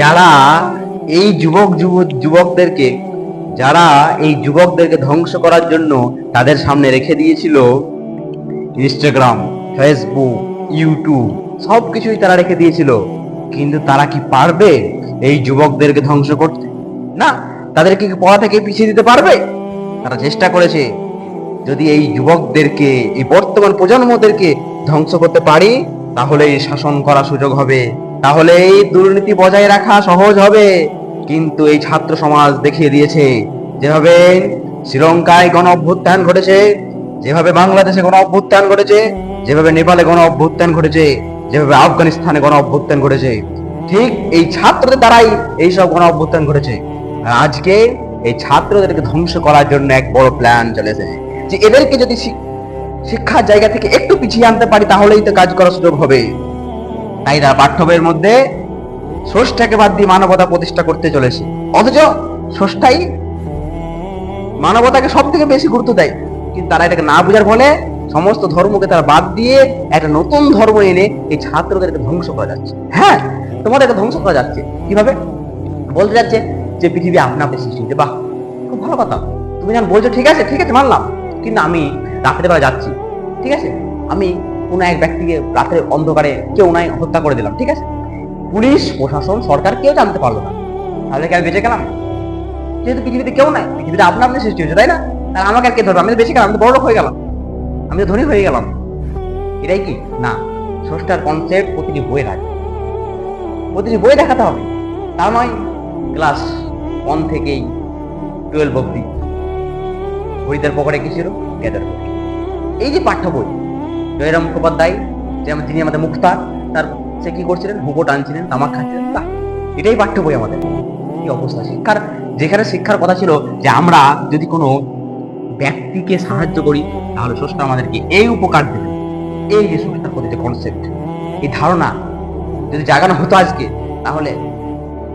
যারা এই যুবকদেরকে যারা এই যুবকদেরকে ধ্বংস করার জন্য তাদের সামনে রেখে দিয়েছিল ইনস্টাগ্রাম, ফেসবুক, ইউটিউব, সবকিছুই তারা রেখে দিয়েছিল, কিন্তু তারা কি পারবে এই যুবকদেরকে ধ্বংস করতে? না, তাদেরকে কি পড়া থেকে পিছিয়ে দিতে পারবে? তারা চেষ্টা করেছে। যদি এই যুবকদেরকে, এই বর্তমান প্রজন্মদেরকে ধ্বংস করতে পারি, তাহলে এই শাসন করার সুযোগ হবে, তাহলে এই দুর্নীতি বজায় রাখা সহজ হবে। কিন্তু এই ছাত্র সমাজ দেখিয়ে দিয়েছে, যেভাবে শ্রীলঙ্কায় গণ অভ্যুত্থান ঘটেছে, যেভাবে বাংলাদেশে গণ অভ্যুত্থান ঘটেছে, যেভাবে নেপালে গণ অভ্যুত্থান ঘটেছে, যেভাবে আফগানিস্তানে গণ অভ্যুত্থান ঘটেছে, ঠিক এই ছাত্রদের দ্বারাই এইসব গণ অভ্যুত্থান ঘটেছে। আর আজকে এই ছাত্রদেরকে ধ্বংস করার জন্য এক বড় প্ল্যান চলেছে, যে এদেরকে যদি শিক্ষার জায়গা থেকে একটু পিছিয়ে আনতে পারি, তাহলেই তো কাজ করার সুযোগ হবে। তাই তারা পাঠ্য বইয়ের মধ্যে স্রষ্টাকে বাদ দিয়ে মানবতা প্রতিষ্ঠা করতে চলেছে, অথচ স্রষ্টাই মানবতাকে সব থেকে বেশি গুরুত্ব দেয়। কিন্তু তারা এটাকে না বোঝার ফলে সমস্ত ধর্মকে তারা বাদ দিয়ে একটা নতুন ধর্ম এনে এই ছাত্রদেরকে ধ্বংস করা যাচ্ছে। হ্যাঁ, তোমাদেরকে ধ্বংস করা যাচ্ছে। কিভাবে? বলতে যাচ্ছে যে পৃথিবী আপনা আপনি সৃষ্টি হয়েছে। বাহ, খুব ভালো কথা। তুমি যখন বলছো ঠিক আছে মানলাম, কিন্তু আমি রাত্রে বেলা যাচ্ছি, ঠিক আছে, আমি কোনো এক ব্যক্তিকে রাতের অন্ধকারে কেউ নাই হত্যা করে দিলাম, ঠিক আছে, পুলিশ প্রশাসন সরকার কেউ জানতে পারলো না, তাহলে কি আমি বেঁচে গেলাম? যেহেতু পৃথিবীতে কেউ নাই, পৃথিবীতে আপনা আপনি সৃষ্টি হয়েছে, তাই না? আর আমাকে আর কে ধরবে? আমি তো বেশি গেলাম, আমি তো বড় লোক হয়ে গেলাম, আমি তো ধনী হয়ে গেলাম। এটাই কি না? স্রষ্টার কনসেপ্ট প্রতিটি বইয়ে থাকে, প্রতিটি বই দেখাতে হবে। তা নয় ক্লাস 1 থেকেই 12 অব্দি হরিদের পকেটে কি ছিল? গ্যাদার বই। এই যে পাঠ্য বই, জয়রাম মুখোপাধ্যায়, যেমন যিনি আমাদের মুখতার, তার সে কি করছিলেন? হুকো টানছিলেন, তামাক খাচ্ছিলেন। এটাই পাঠ্য বই আমাদের। কি অবস্থা শিক্ষার! যেখানে শিক্ষার কথা ছিল যে আমরা যদি কোনো ব্যক্তিকে সাহায্য করি, তাহলে স্রষ্টা আমাদেরকে এই উপকার দেবে। এই যে স্রষ্টার প্রতি যে কনসেপ্ট, এই ধারণা যদি জাগানো হতো আজকে, তাহলে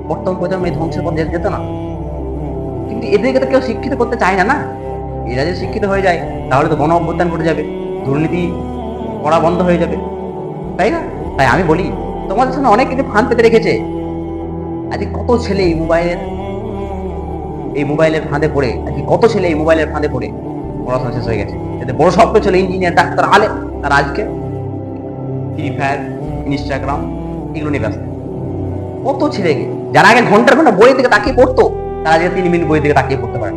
বর্তমান প্রজন্ম এই ধ্বংসের পথে যেত না। কিন্তু এদেরকে তো কেউ শিক্ষিত করতে চায় না। এরা যদি শিক্ষিত হয়ে যায়, তাহলে তো গণ অভ্যুত্থান ঘটে যাবে, দুর্নীতি করা বন্ধ হয়ে যাবে, তাই না? তাই আমি বলি, তোমাদের সামনে অনেক কিছু ফাঁদ পেতে রেখেছে। আজকে কত ছেলে এই মোবাইলের ফাঁদে পড়ে, আজকে কত ছেলে এই মোবাইলের ফাঁদে পড়ে পড়াশোনা শেষ হয়ে গেছে। যাতে বড় স্বপ্ন ছিল ইঞ্জিনিয়ার, ডাক্তার, আলে, তারা আজকে ফ্রি ফায়ার, ইনস্টাগ্রাম এগুলো নিয়ে ব্যস্ত। কত ছেলে যারা আগে ঘন্টার ঘন্টা বই থেকে তাকিয়ে পড়তো, তারা আজকে 3 মিনিট বই থেকে তাকিয়ে পড়তে পারে।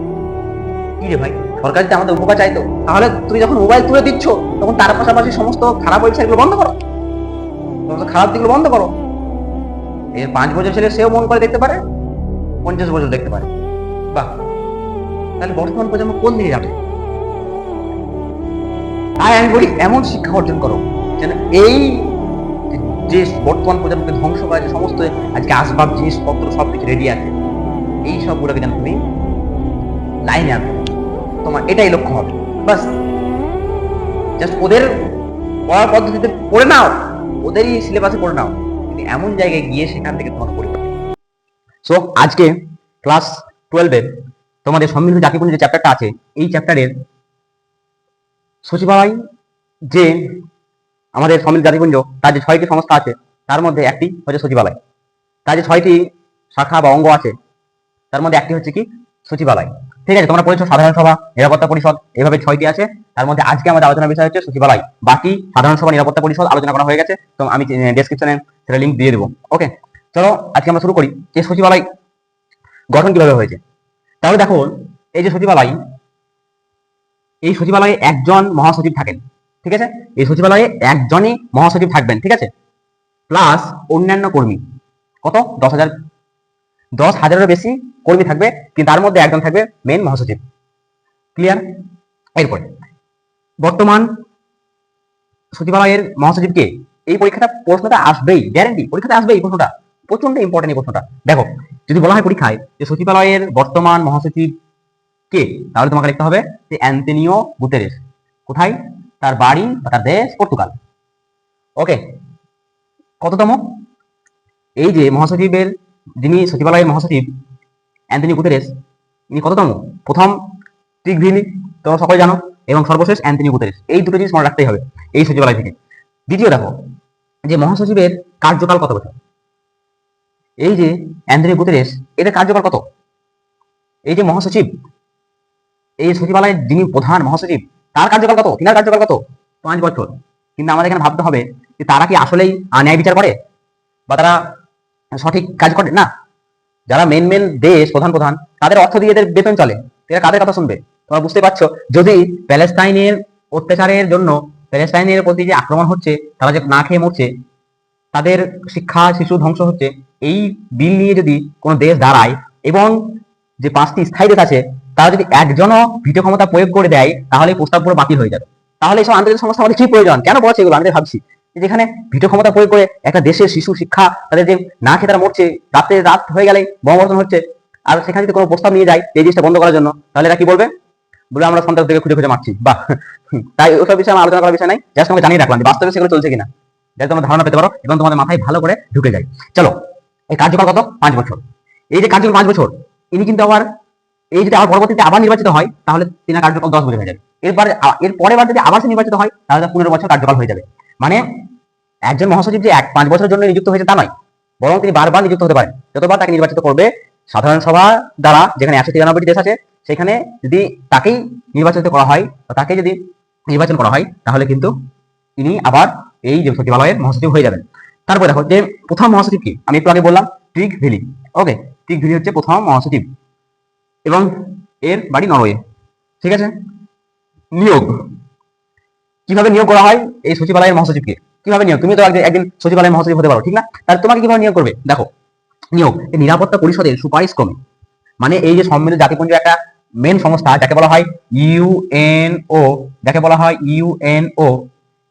কি রে ভাই, সরকার যদি আমাদের উপকার চাইতো, তাহলে তুমি যখন মোবাইল তুলে দিচ্ছ, তখন তার পাশাপাশি সমস্ত খারাপ ওয়েবসাইটগুলো বন্ধ করো, সমস্ত খারাপ দিকগুলো বন্ধ করো। এর 5 বছর ছেলে সেও মন করে দেখতে পারে, 50 বছর দেখতে পারে। বাহ, তাহলে বর্তমান প্রজন্ম কোন দিকে যাবে? তাই আমি বলি, এমন শিক্ষা অর্জন করো যেন এই যে বর্তমান প্রজন্মকে ধ্বংস করা যে সমস্ত আজকে আসবাব জিনিসপত্র সবকিছু রেডি আছে, এই সবগুলোকে যেন তুমি লাইনে আনবে। তোমার এটাই লক্ষ্য হবে। বাস, জাস্ট ওদের পড়ার পদ্ধতিতে পড়ে নাও, ওদেরই সিলেবাসে পড়ে নাও, কিন্তু এমন জায়গায় গিয়ে সেখান থেকে তোমার পরিবর্তন। সো আজকে ক্লাস 12-এর তোমাদের সম্মিলিত জাতিপুঞ্জ যে চ্যাপ্টারটা আছে, এই চ্যাপ্টারের সচিবালয়, যে আমাদের সম্মিলিত জাতিপুঞ্জ, তার যে 6টি সংস্থা আছে, তার মধ্যে একটি হচ্ছে সচিবালয়। তার যে 6টি শাখা বা অঙ্গ আছে, তার মধ্যে একটি হচ্ছে কি সচিবালয়। ঠিক আছে, তোমরা পড়েছো সাধারণ সভা, নিরাপত্তা পরিষদ, এভাবে 6টি আছে। তার মধ্যে আজকে আমাদের আলোচনার বিষয় হচ্ছে সচিবালয়। বাকি সাধারণ সভা, নিরাপত্তা পরিষদ আলোচনা করা হয়ে গেছে, তো আমি ডেসক্রিপশনে সেটা লিঙ্ক দিয়ে দেবো। ওকে, চলো আজকে আমরা শুরু করি যে সচিবালয় গঠন কিভাবে হয়েছে। তাহলে দেখো, এই যে সচিবালয়, এই সচিবালয়ে একজন মহাসচিব থাকেন, ঠিক আছে? এই সচিবালয়ে একজনই মহাসচিব থাকবেন, ঠিক আছে, প্লাস অন্যান্য কর্মী। কত? 10,000-এরও বেশি কর্মী থাকবে, কিন্তু তার মধ্যে একজন থাকবে মেন মহাসচিব। ক্লিয়ার? এরপরে বর্তমান সচিবালয়ের মহাসচিব কে? এই প্রশ্নটা আসবেই, গ্যারান্টি পরীক্ষাতে আসবে এই প্রশ্নটা, প্রচন্ড ইম্পর্টেন্ট এই প্রশ্নটা। দেখো, যদি বলা হয় পরীক্ষায় যে সচিবালয়ের বর্তমান মহাসচিব কে, তাহলে তোমাকে লিখতে হবে যে অ্যান্তোনিও গুতেরেস। কোথায়? তার বাড়ি বা তার দেশ পর্তুগাল। ওকে, কততম? এই যে মহাসচিবের, যিনি সচিবালয়ের মহাসচিব অ্যান্তোনিও গুতেরেস, ইনি কততম? প্রথম টিকভিলি, তোমরা সকলে জানো, এবং সর্বশেষ অ্যান্তোনিও গুতেরেস। এই দুটো জিনিস মনে রাখতেই হবে এই সচিবালয় থেকে। দ্বিতীয় দেখো, যে মহাসচিবের কার্যকাল কত বছর? এই যে অ্যান্দ্রিও গুতেরেস, এদের কার্যকাল কত? এই যে মহাসচিব, এই সচিবালয়ের যিনি প্রধান মহাসচিব, তার কার্যকাল কত? তিনার কার্যকাল কত? 5 বছর। কিন্তু আমাদের এখানে ভাবতে হবে যে তারা কি আসলেই ন্যায় বিচার করে বা তারা সঠিক কাজ করে? না। যারা মেন মেন দেশ প্রধান প্রধান, তাদের অর্থ দিয়ে এদের বেতন চলে, এরা কাদের কথা শুনবে? তোমরা বুঝতে পারছো, যদি প্যালেস্টাইনের অত্যাচারের জন্য, প্যালেস্টাইনের প্রতি যে আক্রমণ হচ্ছে, তারা যে না খেয়ে মরছে, তাদের শিক্ষা শিশু ধ্বংস হচ্ছে, এই বিল নিয়ে যদি কোনো দেশ দাঁড়ায় এবং যে 5টি স্থায়ী দেশ আছে তারা যদি একজনও ভিটো ক্ষমতা প্রয়োগ করে দেয়, তাহলে এই প্রস্তাব পুরো বাতিল হয়ে যাবে। তাহলে এইসব আন্তর্জাতিক সংস্থা আমাদের কি প্রয়োজন? কেন বলছে এগুলো? আমি ভাবছি যেখানে ভিটো ক্ষমতা প্রয়োগ করে একটা দেশের শিশু শিক্ষা, তাদের যে না খেয়ে তারা মরছে, রাতে রাত হয়ে গেলে বোমাবর্ষণ হচ্ছে, আর সেখানে যদি কোনো প্রস্তাব নিয়ে যায় এই জিনিসটা বন্ধ করার জন্য, তাহলে এরা কি বলবে? বলে আমরা সন্ত্রাস থেকে খুঁজে খুঁজে মারছি। বাহ! তাই ওসব বিষয়ে আমার আলোচনা করার বিষয় নাই, জাস্ট আমাকে জানিয়ে রাখলাম যে বাস্তবে সেগুলো চলছে কিনা, যাতে তোমরা ধারণা পেতে পারো এবং তোমাদের মাথায় ভালো করে ঢুকে যায়। চলো, এই কার্যকাল কত? 5 বছর। এই যে কার্যকাল 5 বছর, ইনি কিন্তু আবার এই যদি আবার পরবর্তীতে আবার নির্বাচিত হয়, তাহলে তিনার কার্যকাল 10 বছর হয়ে যাবে। এর পরের বার যদি আবার সে নির্বাচিত হয়, তাহলে 15 বছর কার্যকাল হয়ে যাবে। মানে একজন মহাসচিব যে 5 বছরের জন্য নিযুক্ত হয়েছে তা নয়, বরং তিনি বারবার নিযুক্ত হতে পারেন, যতবার তাকে নির্বাচিত করবে সাধারণ সভা দ্বারা, যেখানে 193টি দেশ আছে, সেখানে যদি তাকেই নির্বাচিত করা হয়, তাকে যদি নির্বাচন করা হয়, তাহলে কিন্তু তিনি আবার এই যে সচিবালয়ের মহাসচিব হয়ে যাবেন। তারপরে দেখো যে প্রথম মহাসচিব কি, আমি একটু আগে বললাম ট্রিগ ভিলি। ওকে, ট্রিগ ভিলি হচ্ছে প্রথম মহাসচিব এবং এর বাড়ি নরওয়ে। ঠিক আছে। নিয়োগ, কিভাবে নিয়োগ করা হয় এই সচিবালয়ের মহাসচিবকে? কিভাবে নিয়োগ? তুমি তো একদিন সচিবালয়ের মহাসচিব হতে পারো, ঠিক না? তাহলে তোমাকে কিভাবে নিয়োগ করবে? দেখো, নিয়োগ নিরাপত্তা পরিষদের সুপারিশ ক্রমে, মানে এই যে সম্মিলিত জাতিপুঞ্জের একটা মেন সংস্থা যাকে বলা হয় ইউএনও, যাকে বলা হয় ইউএনও,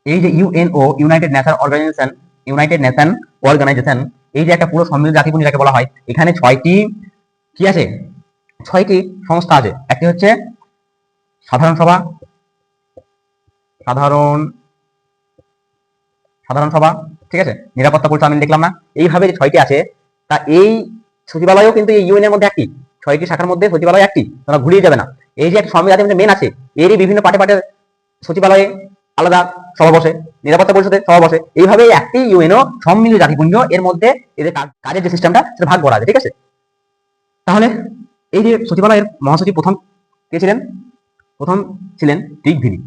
এই যে UNO, United Nation Organisation, United Nation Organisation, এই যে একটা পুরো সম্মিলিত জাতিপুঞ্জ যাকে বলা হয়, এখানে 6টি কি আছে? 6টি সংস্থা আছে। একটি হচ্ছে সাধারণ সভা, সাধারণ সভা, ঠিক আছে। নিরাপত্তা পরিষদ আমি দেখলাম না, এইভাবে যে 6টি আছে, তা এই সচিবালয়ও কিন্তু এই ইউএন এর মধ্যে একটি, 6টি শাখার মধ্যে সচিবালয় একটি, তোমরা ভুলিয়ে যাবে না। এই যে একটা সম্মিলিত মেন আছে, এরই বিভিন্ন পাটে পাটে সচিবালয়ে আলাদা সভা বসে, নিরাপত্তা পরিষদের সভা বসে, এইভাবে একটি ইউএনও সম্মিলিত জাতিপুঞ্জ, এর মধ্যে এদের কাজের যে সিস্টেমটা সেটা ভাগ করা আছে, ঠিক আছে। তাহলে এই যে সচিবালয়ের মহাসচিব প্রথম কে ছিলেন? প্রথম ছিলেন ট্রিগ ভিলি,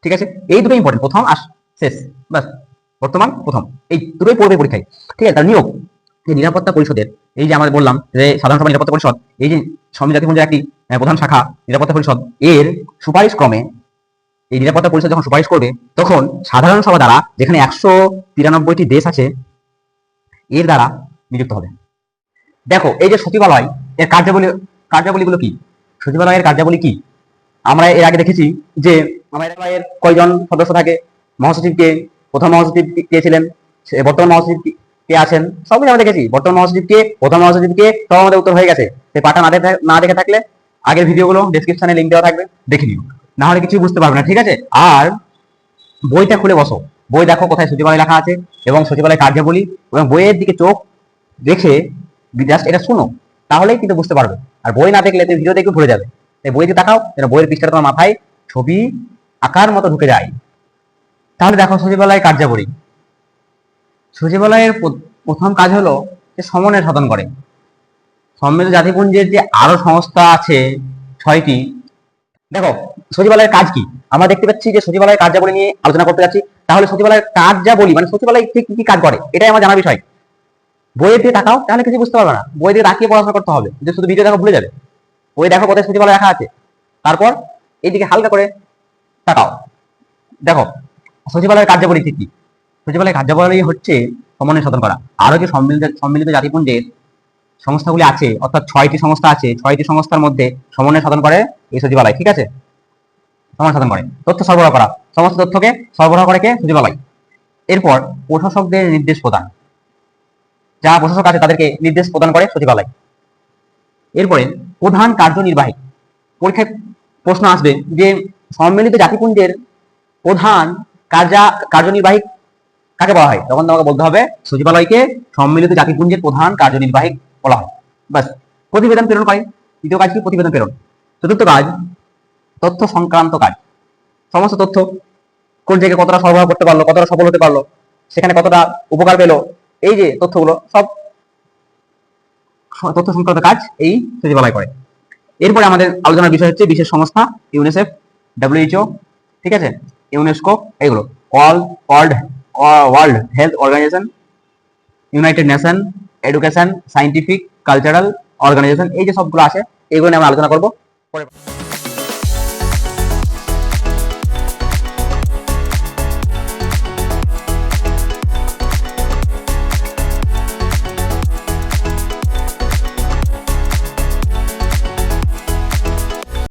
ঠিক আছে। এই দুটো ইম্পর্টেন্ট, প্রথম আর শেষ, বাস। বর্তমান প্রথম, এই দুটোই পড়বে পরীক্ষায়, ঠিক আছে। তার নিয়োগ, এই নিরাপত্তা পরিষদের, এই যে আমরা বললাম যে সাধারণ সভা নিরাপত্তা পরিষদ, এই যে সম্মিলিত জাতিপুঞ্জের একটি প্রধান শাখা নিরাপত্তা পরিষদ, এর সুপারিশ ক্রমে এই নিরাপত্তা পরিষদ যখন সুপারিশ করবে, তখন সাধারণ সভা দ্বারা, যেখানে 193টি দেশ আছে, এর দ্বারা নিযুক্ত হবে। দেখো, এই যে সচিবালয়, এর কার্যাবলীগুলো কি? সচিবালয়ের কার্যাবলী কি? আমরা এর আগে দেখেছি যে আমাদের কয়জন সদস্য থাকে, মহাসচিবকে, প্রথম মহাসচিব কে ছিলেন, বর্তমান মহাসচিব কে আছেন, সবই আমরা দেখেছি। বর্তমান মহাসচিবকে, প্রথম মহাসচিবকে, সব আমাদের উত্তর হয়ে গেছে। সেই পাঠা না দেখে থাকলে আগের ভিডিওগুলো ডেসক্রিপশনে লিঙ্ক দেওয়া থাকবে, দেখে নিও, না হলে কিছু বুঝতে পারবে না, ঠিক আছে। আর বইটা খুলে বসো, বই দেখো কোথায় সচিবালয় লেখা আছে এবং সচিবালয় কার্যাবলী, এবং বইয়ের দিকে চোখ রেখে জাস্ট এটা শুনো, তাহলেই কিন্তু বুঝতে পারবে। আর বই না দেখলে তুমি ভিডিও দেখে ভুলে যাবে। তাই বইতে তাকাও, যেন বইয়ের পৃষ্ঠাটা তোমার মাথায় ছবি আঁকার মতো ঢুকে যায়। তাহলে দেখো সচিবালয় কার্যাবলী। সচিবালয়ের প্রথম কাজ হলো যে সমন্বয় সাধন করে। সম্মিলিত জাতিপুঞ্জের যে আরো সংস্থা আছে 6টি, দেখো সচিবালয়ের কাজ কি? আমরা দেখতে পাচ্ছি যে সচিবালয়ের কার্যাবলী নিয়ে আলোচনা করতে যাচ্ছি। তাহলে সচিবালয়ের কার্যাবলী মানে সচিবালয় ঠিক কি কাজ করে, এটাই আমার জানার বিষয়। বইয়ের দিয়ে তাকাও, তাহলে কিছু বুঝতে পারবে না। বই দিয়ে তাকিয়ে পড়াশোনা করতে হবে, যে শুধু ভিডিও দেখো ভুলে যাবে। বই দেখো কোথায় সচিবালয় রাখা আছে, তারপর এইদিকে হালকা করে তাকাও, দেখো সচিবালয়ের কার্যাবলী ঠিক কি। সচিবালয়ের কার্যাবলী হচ্ছে সমন্বয় সাধন করা। আরো যে সম্মিলিত জাতিপুঞ্জের সংস্থাগুলি আছে, অর্থাৎ 6টি সংস্থা আছে, 6টি সংস্থার মধ্যে সমন্বয় সাধন করে এই সচিবালয়, ঠিক আছে। সমন্বয় সাধন করে, তথ্য সরবরাহ করা, সমস্ত তথ্যকে সরবরাহ করে কে? সচিবালয়। এরপর প্রশাসকদের নির্দেশ প্রদান, যারা প্রশাসক আছে তাদেরকে নির্দেশ প্রদান করে সচিবালয়। এরপরে প্রধান কার্যনির্বাহী, পরীক্ষায় প্রশ্ন আসবে যে সম্মিলিত জাতিপুঞ্জের প্রধান কার্যনির্বাহী কাকে বলা হয়, তখন তোমাকে বলতে হবে সচিবালয়কে সম্মিলিত জাতিপুঞ্জের প্রধান কার্যনির্বাহী বলা হয়, বাস। প্রতিবেদন প্রেরণ করে, তৃতীয় কাজ কি? প্রতিবেদন প্রেরণ। চতুর্থ কাজ তথ্য সংক্রান্ত কাজ, সমস্ত তথ্য কোন জায়গায় কতটা সরবরাহ করতে পারলো, কতটা সফল হতে পারলো, সেখানে কতটা উপকার পেলো, এই যে তথ্যগুলো সব তথ্য সংক্রান্ত কাজ এই সচিবালয় করে। এরপরে আমাদের আলোচনার বিষয় হচ্ছে বিশেষ সংস্থা, ইউনিসেফ, WHO, ঠিক আছে, ইউনেস্কো, এগুলো World Health Organisation, United Nation, Education, Scientific, Cultural Organisation, এই যে সবগুলো আছে এগুলো নিয়ে আমরা আলোচনা করবো পরে।